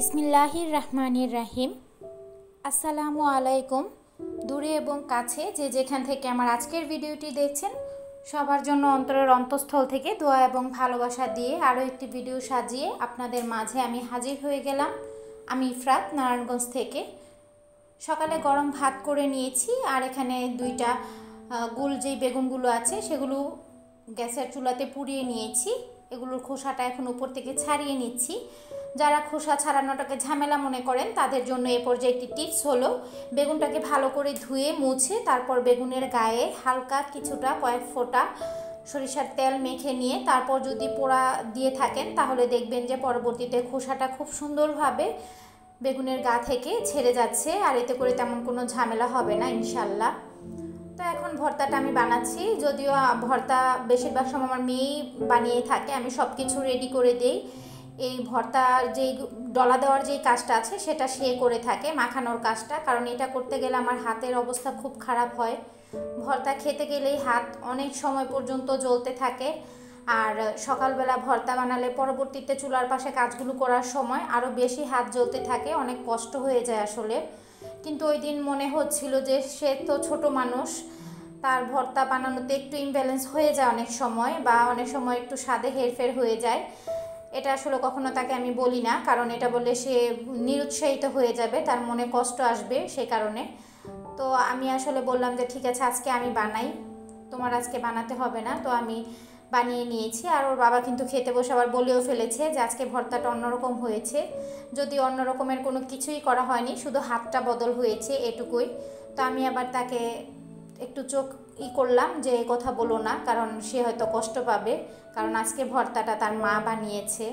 বিসমিল্লাহির রহমানির রাহিম। আসসালামু আলাইকুম। দূরে এবং কাছে যে যেখান থেকে আমার আজকের ভিডিওটি দেখছেন সবার জন্য অন্তরের অন্তঃস্থল থেকে দোয়া এবং ভালোবাসা দিয়ে আরও একটি ভিডিও সাজিয়ে আপনাদের মাঝে আমি হাজির হয়ে গেলাম। আমি ইফরাত, নারায়ণগঞ্জ থেকে। সকালে গরম ভাত করে নিয়েছি আর এখানে দুইটা গুল যেই বেগুনগুলো আছে সেগুলো গ্যাসের চুলাতে পুড়িয়ে নিয়েছি। এগুলোর খোসাটা এখন উপর থেকে ছাড়িয়ে নিচ্ছি। যারা খোসা ছাড়ানোটাকে ঝামেলা মনে করেন তাদের জন্য এ পর্যায়ে একটি টিপস হলো বেগুনটাকে ভালো করে ধুয়ে মুছে তারপর বেগুনের গায়ে হালকা কিছুটা কয়েক ফোঁটা সরিষার তেল মেখে নিয়ে তারপর যদি পোড়া দিয়ে থাকেন তাহলে দেখবেন যে পরবর্তীতে খোসাটা খুব সুন্দরভাবে বেগুনের গা থেকে ছেড়ে যাচ্ছে আর এতে করে তেমন কোনো ঝামেলা হবে না ইনশাল্লাহ। তো এখন ভর্তাটা আমি বানাচ্ছি, যদিও ভর্তা বেশিরভাগ সময় আমার মেয়েই বানিয়ে থাকে, আমি সব কিছু রেডি করে দিই। এই ভর্তার যেই ডলা দেওয়ার যেই কাজটা আছে সেটা সে করে থাকে, মাখানোর কাজটা, কারণ এটা করতে গেলে আমার হাতের অবস্থা খুব খারাপ হয়। ভর্তা খেতে গেলেই হাত অনেক সময় পর্যন্ত জ্বলতে থাকে, আর সকালবেলা ভর্তা বানালে পরবর্তীতে চুলার পাশে কাজগুলো করার সময় আরও বেশি হাত জ্বলতে থাকে, অনেক কষ্ট হয়ে যায় আসলে। কিন্তু ওই দিন মনে হচ্ছিল যে সে তো ছোট মানুষ, তার ভর্তা বানানোতে একটু ইমব্যালেন্স হয়ে যায় অনেক সময়, বা অনেক সময় একটু স্বাদে হেরফের হয়ে যায়। এটা আসলে কখনো তাকে আমি বলি না, কারণ এটা বললে সে নিরুৎসাহিত হয়ে যাবে, তার মনে কষ্ট আসবে সেই কারণে। তো আমি আসলে বললাম যে ঠিক আছে আজকে আমি বানাই, তোমার আজকে বানাতে হবে না। তো আমি বানিয়ে নিয়েছি, আর ওর বাবা কিন্তু খেতে বসে আবার বলেও ফেলেছে যে আজকে ভর্তাটা অন্যরকম হয়েছে। যদি অন্য রকমের কোনো কিছুই করা হয়নি, শুধু হাতটা বদল হয়েছে এটুকুই। তো আমি আবার তাকে একটু চোখ করলাম যে কথা বলো না, কারণ সে হয়তো কষ্ট পাবে, কারণ আজকে ভর্তাটা তার মা বানিয়েছে।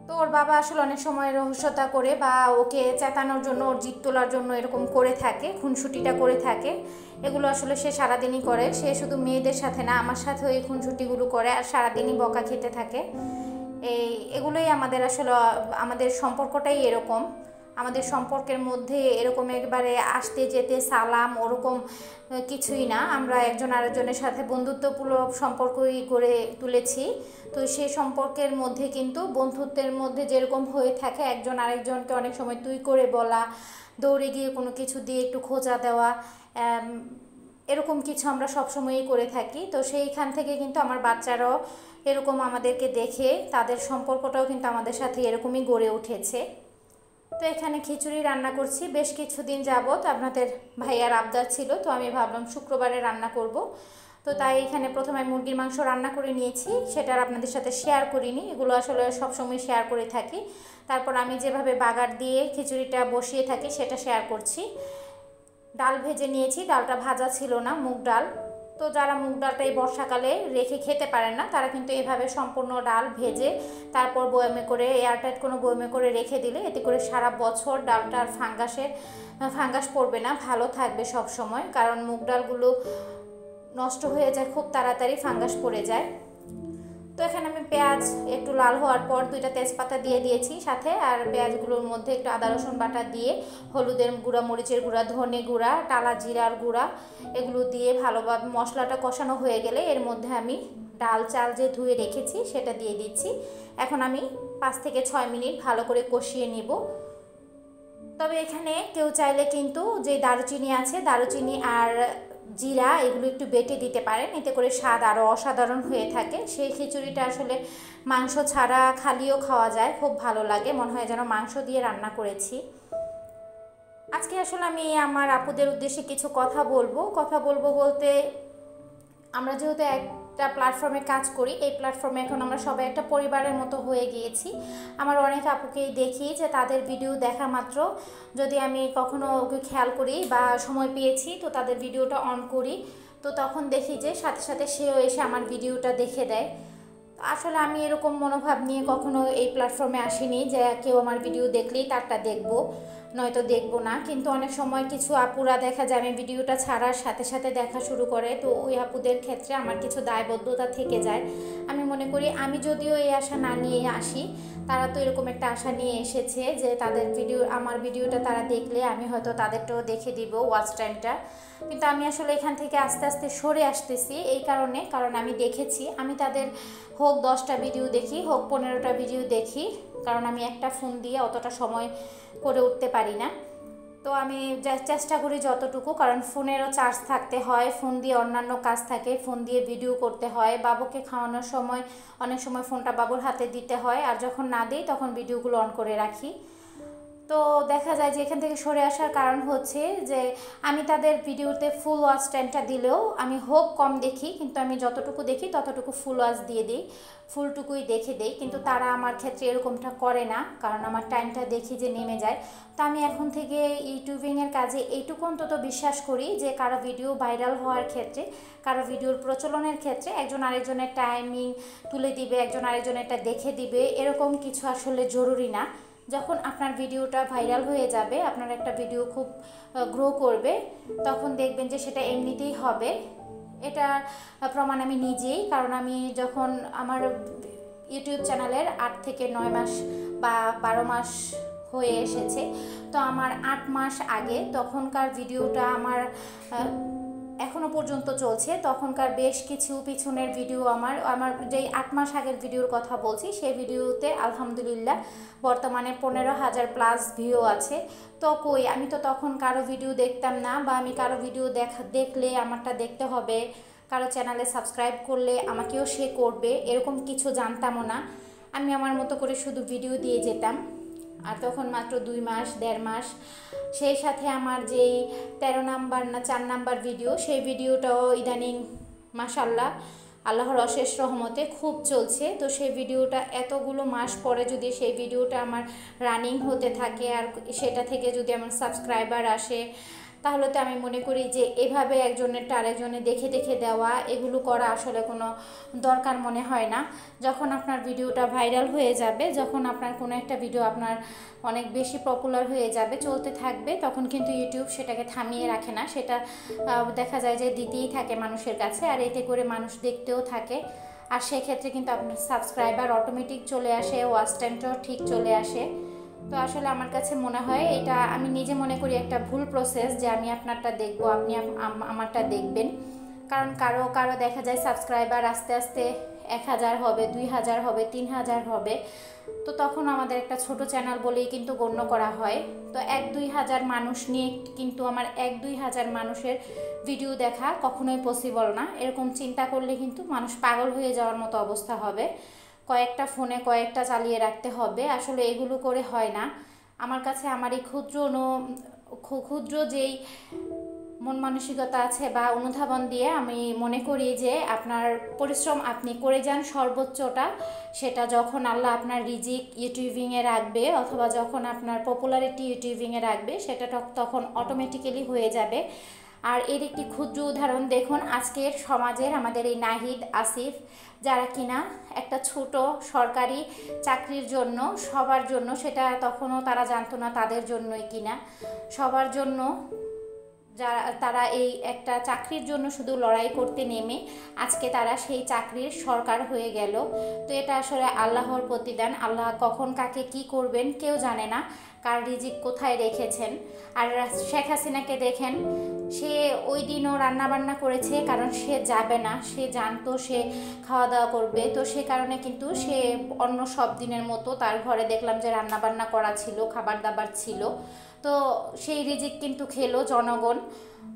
তো ওর বাবা আসলে অনেক সময় রহস্যতা করে বা ওকে চেতানোর জন্য, ওর জিদ তোলার জন্য এরকম করে থাকে, খুনসুটিটা করে থাকে। এগুলো আসলে সে সারাদিনই করে, সে শুধু মেয়েদের সাথে না আমার সাথেও এই খুনসুটিগুলো করে, আর সারাদিনই বকা খেতে থাকে। এগুলোই আমাদের আসলে, আমাদের সম্পর্কটাই এরকম। আমাদের সম্পর্কের মধ্যে এরকম একবারে আসতে যেতে সালাম ওরকম কিছুই না, আমরা একজন আরেকজনের সাথে বন্ধুত্বপূর্ণ সম্পর্কই গড়ে তুলেছি। তো সেই সম্পর্কের মধ্যে কিন্তু বন্ধুত্বের মধ্যে যেরকম হয়ে থাকে, একজন আরেকজনকে অনেক সময় তুই করে বলা, দৌড়ে গিয়ে কোনো কিছু দিয়ে একটু খোঁচা দেওয়া, এরকম কিছু আমরা সবসময়ই করে থাকি। তো সেইখান থেকে কিন্তু আমার বাচ্চারাও এরকম আমাদেরকে দেখে তাদের সম্পর্কটাও কিন্তু আমাদের সাথে এরকমই গড়ে উঠেছে। তো এখানে খিচুড়ি রান্না করছি। বেশ কিছুদিন যাবত আপনাদের ভাইয়ার আবদার ছিল, তো আমি ভাবলাম শুক্রবারে রান্না করব। তো তাই এখানে প্রথমে মুরগির মাংস রান্না করে নিয়েছি, সেটা আর আপনাদের সাথে শেয়ার করিনি, এগুলো আসলে সবসময় শেয়ার করে থাকি। তারপর আমি যেভাবে বাগার দিয়ে খিচুড়িটা বসিয়ে থাকি সেটা শেয়ার করছি। ডাল ভেজে নিয়েছি, ডালটা ভাজা ছিল না, মুগ ডাল। তো যারা মুগ ডালটা এই বর্ষাকালে রেখে খেতে পারেন না তারা কিন্তু এভাবে সম্পূর্ণ ডাল ভেজে তারপর বয়মে করে, এয়ারটাইট কোনো বয়মে করে রেখে দিলে এতে করে সারা বছর ডালটা আর ফাঙ্গাস পড়বে না, ভালো থাকবে সব সময়। কারণ মুগ ডালগুলো নষ্ট হয়ে যায় খুব তাড়াতাড়ি, ফাঙ্গাস পড়ে যায়। তো এখানে আমি পেঁয়াজ একটু লাল হওয়ার পর দুইটা তেজপাতা দিয়ে দিয়েছি সাথে, আর পেঁয়াজগুলোর মধ্যে একটু আদা রসুন বাটা দিয়ে হলুদের গুঁড়া, মরিচের গুঁড়া, ধনে গুঁড়া, টালা জিরার গুঁড়া এগুলো দিয়ে ভালোভাবে মশলাটা কষানো হয়ে গেলে এর মধ্যে আমি ডাল চাল যে ধুয়ে রেখেছি সেটা দিয়ে দিচ্ছি। এখন আমি 5 থেকে 6 মিনিট ভালো করে কষিয়ে নিব। তবে এখানে কেউ চাইলে কিন্তু যে দারুচিনি আছে, দারুচিনি আর জিরা এগুলো একটু বেটে দিতে পারেন, এতে করে স্বাদ আরও অসাধারণ হয়ে থাকে। সেই খিচুড়িটা আসলে মাংস ছাড়া খালিও খাওয়া যায়, খুব ভালো লাগে, মনে হয় যেন মাংস দিয়ে রান্না করেছি। আজকে আসলে আমি আমার আপুদের উদ্দেশ্যে কিছু কথা বলবো বলতে, আমরা যেহেতু একটা প্ল্যাটফর্মে কাজ করি, এই প্ল্যাটফর্মে এখন আমরা সবাই একটা পরিবারের মতো হয়ে গিয়েছি। আমার অনেক আপুকেই দেখি যে তাদের ভিডিও দেখা মাত্র যদি আমি কখনো ওকে খেয়াল করি বা সময় পেয়েছি তো তাদের ভিডিওটা অন করি, তো তখন দেখি যে সাথে সাথে সেও এসে আমার ভিডিওটা দেখে দেয়। আসলে আমি এরকম মনোভাব নিয়ে কখনো এই প্ল্যাটফর্মে আসিনি যে কেউ আমার ভিডিও দেখলেই তারটা দেখব। নয়তো দেখবো না। কিন্তু অনেক সময় কিছু আপুরা দেখা যায় আমি ভিডিওটা ছাড়ার সাথে সাথে দেখা শুরু করে, তো ওই আপুদের ক্ষেত্রে আমার কিছু দায়বদ্ধতা থেকে যায়। আমি মনে করি আমি যদিও এই আশা না নিয়ে আসি, তারা তো এরকম একটা আশা নিয়ে এসেছে যে তাদের আমার ভিডিওটা তারা দেখলে আমি হয়তো তাদেরটাও দেখে দিব ওয়াচ টাইমটা। কিন্তু আমি আসলে এখান থেকে আস্তে আস্তে সরে আসতেছি এই কারণ আমি দেখেছি আমি তাদের হোক 10টা ভিডিও দেখি, হোক 15টা ভিডিও দেখি, কারণ আমি একটা ফোন দিয়ে অতটা সময় করে উঠতে পারি না। তো আমি চেষ্টা করি যতটুকু, কারণ ফোনেরও চার্জ থাকতে হয়, ফোন দিয়ে অন্যান্য কাজ থাকে, ফোন দিয়ে ভিডিও করতে হয়, বাবুকে খাওয়ানোর সময় অনেক সময় ফোনটা বাবুর হাতে দিতে হয়, আর যখন না দিই তখন ভিডিওগুলো অন করে রাখি। তো দেখা যায় যে এখান থেকে সরে আসার কারণ হচ্ছে যে আমি তাদের ভিডিওতে ফুল ওয়াচ টাইমটা দিলেও আমি হোক কম দেখি, কিন্তু আমি যতটুকু দেখি ততটুকু ফুল ওয়াচ দিয়ে দিই, ফুলটুকুই দেখে দিই। কিন্তু তারা আমার ক্ষেত্রে এরকমটা করে না, কারণ আমার টাইমটা দেখি যে নেমে যায়। তো আমি এখন থেকে ইউটিউবিংয়ের কাজে এইটুকু অন্তত বিশ্বাস করি যে কারো ভিডিও ভাইরাল হওয়ার ক্ষেত্রে, কারো ভিডিওর প্রচলনের ক্ষেত্রে একজন আরেকজনের টাইমিং তুলে দিবে, একজন আরেকজনেরটা দেখে দিবে, এরকম কিছু আসলে জরুরি না। যখন আপনার ভিডিওটা ভাইরাল হয়ে যাবে, আপনার একটা ভিডিও খুব গ্রো করবে, তখন দেখবেন যে সেটা এমনিতেই হবে। এটা প্রমাণ আমি নিজেই, কারণ আমি যখন আমার ইউটিউব চ্যানেলের 8 থেকে 9 মাস বা 12 মাস হয়ে এসেছে, তো আমার 8 মাস আগে তখনকার ভিডিওটা আমার এখনও পর্যন্ত চলছে। তখনকার বেশ কিছু পিছনের ভিডিও আমার যেই 8 মাস আগের ভিডিওর কথা বলছি, সেই ভিডিওতে আলহামদুলিল্লাহ বর্তমানে 15,000 প্লাস ভিউ আছে। তো কই, আমি তো তখন কারো ভিডিও দেখতাম না, বা আমি কারো ভিডিও দেখলে আমারটা দেখতে হবে, কারো চ্যানেলে সাবস্ক্রাইব করলে আমাকেও সে করবে, এরকম কিছু জানতামও না। আমি আমার মতো করে শুধু ভিডিও দিয়ে যেতাম। আর তখন মাত্র 2 মাস 1.5 মাস, সেই সাথে আমার যেই 13 নাম্বার না 4 নাম্বার ভিডিও, সেই ভিডিওটাও ইদানিং মাশাল্লাহ আল্লাহর অশেষ রহমতে খুব চলছে। তো সেই ভিডিওটা এতগুলো মাস পরে যদি সেই ভিডিওটা আমার রানিং হতে থাকে, আর সেটা থেকে যদি আমার সাবস্ক্রাইবার আসে, তাহলে তো আমি মনে করি যে এভাবে একজনেরটা আরেকজনে দেখে দেখে দেওয়া, এগুলো করা আসলে কোনো দরকার মনে হয় না। যখন আপনার ভিডিওটা ভাইরাল হয়ে যাবে, যখন আপনার কোনো একটা ভিডিও আপনার অনেক বেশি পপুলার হয়ে যাবে, চলতে থাকবে, তখন কিন্তু ইউটিউব সেটাকে থামিয়ে রাখে না, সেটা দেখা যায় যে দিতেই থাকে মানুষের কাছে, আর এতে করে মানুষ দেখতেও থাকে। আর সেক্ষেত্রে কিন্তু আপনার সাবস্ক্রাইবার অটোমেটিক চলে আসে, ওয়াচ টাইমটাও ঠিক চলে আসে। তো আসলে আমার কাছে মনে হয় এটা, আমি নিজে মনে করি একটা ভুল প্রসেস যে আমি আপনারটা দেখব, আপনি আমারটা দেখবেন। কারণ কারো দেখা যায় সাবস্ক্রাইবার আস্তে আস্তে 1000 হবে, 2000 হবে, 3000 হবে, তো তখন আমাদের একটা ছোট চ্যানেল বলেই কিন্তু গণ্য করা হয়। তো 1-2 হাজার মানুষ নিয়ে কিন্তু আমার 1-2 হাজার মানুষের ভিডিও দেখা কখনোই পসিবল না। এরকম চিন্তা করলে কিন্তু মানুষ পাগল হয়ে যাওয়ার মতো অবস্থা হবে, কয়েকটা ফোনে কয়েকটা চালিয়ে রাখতে হবে, আসলে এগুলো করে হয় না। আমার কাছে আমার এই ক্ষুদ্র যেই মন মানসিকতা আছে বা অনুধাবন দিয়ে আমি মনে করি যে আপনার পরিশ্রম আপনি করে যান সর্বোচ্চটা, সেটা যখন আল্লাহ আপনার রিজিক ইউটিউবিংয়ে রাখবে, অথবা যখন আপনার পপুলারিটি ইউটিউবিংয়ে রাখবে, সেটা তখন অটোমেটিক্যালি হয়ে যাবে। আর এর একটি ক্ষুদ্র উদাহরণ দেখুন, আজকের সমাজের আমাদের এই নাহিদ, আসিফ, যারা কিনা একটা ছোট সরকারি চাকরির জন্য, সবার জন্য, সেটা তখনও তারা জানতো না তাদের জন্যই কিনা, সবার জন্য তারা এই একটা চাকরির জন্য শুধু লড়াই করতে নেমে আজকে তারা সেই চাকরির সরকার হয়ে গেল। তো এটা আসলে আল্লাহর প্রতিদান। আল্লাহ কখন কাকে কি করবেন কেউ জানে না, কার রিজিক কোথায় রেখেছেন। আর শেখ হাসিনাকে দেখেন, সে ওই দিনও রান্নাবান্না করেছে, কারণ সে যাবে না, সে জানতো সে খাওয়া দাওয়া করবে, তো সে কারণে কিন্তু সে অন্য সব দিনের মতো তার ঘরে দেখলাম যে রান্নাবান্না করা ছিল, খাবার দাবার ছিল, তো সেই রিজিক কিন্তু খেলো জনগণ।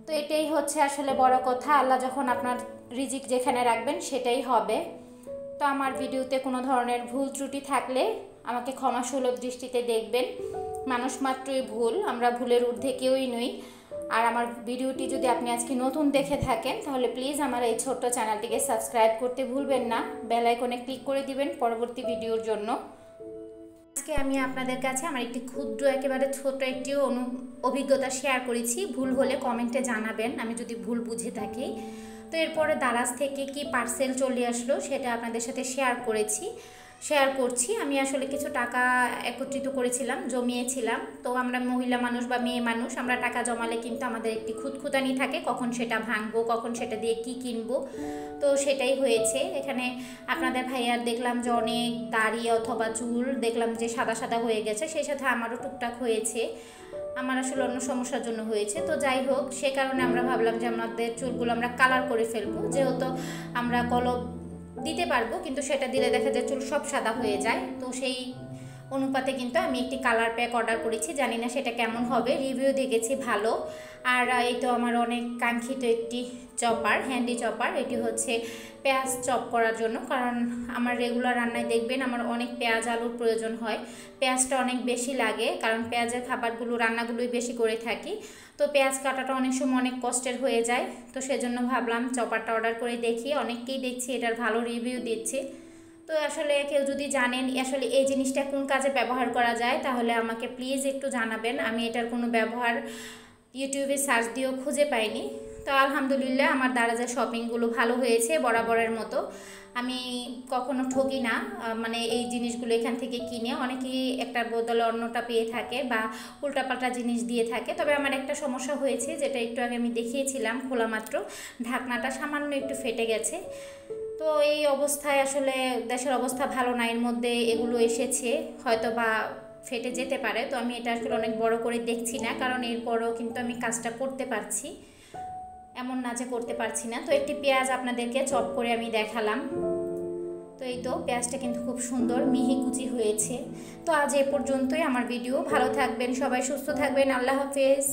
তো এটাই হচ্ছে আসলে বড় কথা, আল্লাহ যখন আপনার রিজিক যেখানে রাখবেন সেটাই হবে। তো আমার ভিডিওতে কোনো ধরনের ভুল ত্রুটি থাকলে আমাকে ক্ষমাসুলভ দৃষ্টিতে দেখবেন। মানুষ মাত্রই ভুল, আমরা ভুলের ঊর্ধ্বে কেউই নই। আর আমার ভিডিওটি যদি আপনি আজকে নতুন দেখে থাকেন, তাহলে প্লিজ আমার এই ছোট্ট চ্যানেলটিকে সাবস্ক্রাইব করতে ভুলবেন না, বেল আইকনে ক্লিক করে দিবেন পরবর্তী ভিডিওর জন্য। আজকে আমি আপনাদের কাছে আমার একটি ক্ষুদ্র একেবারে ছোট একটি অভিজ্ঞতা শেয়ার করেছি। ভুল হলে কমেন্টে জানাবেন আমি যদি ভুল বুঝে থাকি। তো এরপরে দারাজ থেকে কি পার্সেল চলে আসলো সেটা আপনাদের সাথে শেয়ার করেছি। শেয়ার করছি। আমি আসলে কিছু টাকা একত্রিত করেছিলাম, জমিয়েছিলাম। তো আমরা মহিলা মানুষ বা মেয়ে মানুষ, আমরা টাকা জমালে কিন্তু আমাদের একটি খুঁতখুঁতানি থাকে, কখন সেটা ভাঙবো, কখন সেটা দিয়ে কি কিনবো। তো সেটাই হয়েছে। এখানে আপনাদের ভাইয়ার দেখলাম যে অনেক দাড়ি অথবা চুল দেখলাম যে সাদা সাদা হয়ে গেছে, সেই সাথে আমারও টুকটাক হয়েছে। আমার আসলে অন্য সমস্যার জন্য হয়েছে। তো যাই হোক, সে কারণে আমরা ভাবলাম যে আমাদের চুলগুলো আমরা কালার করে ফেলবো, যেহেতু আমরা কলপ দিতে পারবো, কিন্তু সেটা দিলে দেখা যায় চুল সব সাদা হয়ে যায়। তো সেই অনুপাতে কিন্তু আমি একটি কালার প্যাক অর্ডার করেছি, জানি না সেটা কেমন হবে, রিভিউ দেখেছি ভালো। আর এই তো আমার অনেক কাঙ্ক্ষিত একটি চপার, হ্যান্ডি চপার। এটি হচ্ছে পেঁয়াজ চপ করার জন্য, কারণ আমার রেগুলার রান্নায় দেখবেন আমার অনেক পেঁয়াজ আলুর প্রয়োজন হয়, পেঁয়াজটা অনেক বেশি লাগে, কারণ পেঁয়াজের খাবারগুলো রান্নাগুলোই বেশি করে থাকি। তো পেঁয়াজ কাটাটা অনেক সময় অনেক কষ্টের হয়ে যায়। তো সেজন্য ভাবলাম চপারটা অর্ডার করে দেখি, অনেককেই দেখছি এটার ভালো রিভিউ দিচ্ছে। তো আসলে কেউ যদি জানেন আসলে এই জিনিসটা কোন কাজে ব্যবহার করা যায়, তাহলে আমাকে প্লিজ একটু জানাবেন। আমি এটার কোনো ব্যবহার ইউটিউবে সার্চ দিয়েও খুঁজে পাইনি। তো আলহামদুলিল্লাহ আমার দারাজের শপিংগুলো ভালো হয়েছে বরাবরের মতো। আমি কখনো ঠকি না, মানে এই জিনিসগুলো এখান থেকে কিনে অনেকেই একটার বদলে অন্যটা পেয়ে থাকে বা উল্টাপাল্টা জিনিস দিয়ে থাকে। তবে আমার একটা সমস্যা হয়েছে, যেটা একটু আগে আমি দেখিয়েছিলাম, খোলা মাত্র ঢাকনাটা সামান্য একটু ফেটে গেছে। তো এই অবস্থায় আসলে দেশের অবস্থা ভালো না, এর মধ্যে এগুলো এসেছে, হয়তো বা ফেটে যেতে পারে। তো আমি এটা আসলে অনেক বড় করে দেখছি না, কারণ এরপরও কিন্তু আমি কাজটা করতে পারছি, এমন না যে করতে পারছি না। তো একটি পেঁয়াজ আপনাদেরকে চপ করে আমি দেখালাম। তো এই তো পেঁয়াজটা কিন্তু খুব সুন্দর মিহি কুচি হয়েছে। তো আজ এ পর্যন্তই আমার ভিডিও। ভালো থাকবেন সবাই, সুস্থ থাকবেন, আল্লাহ হাফেজ।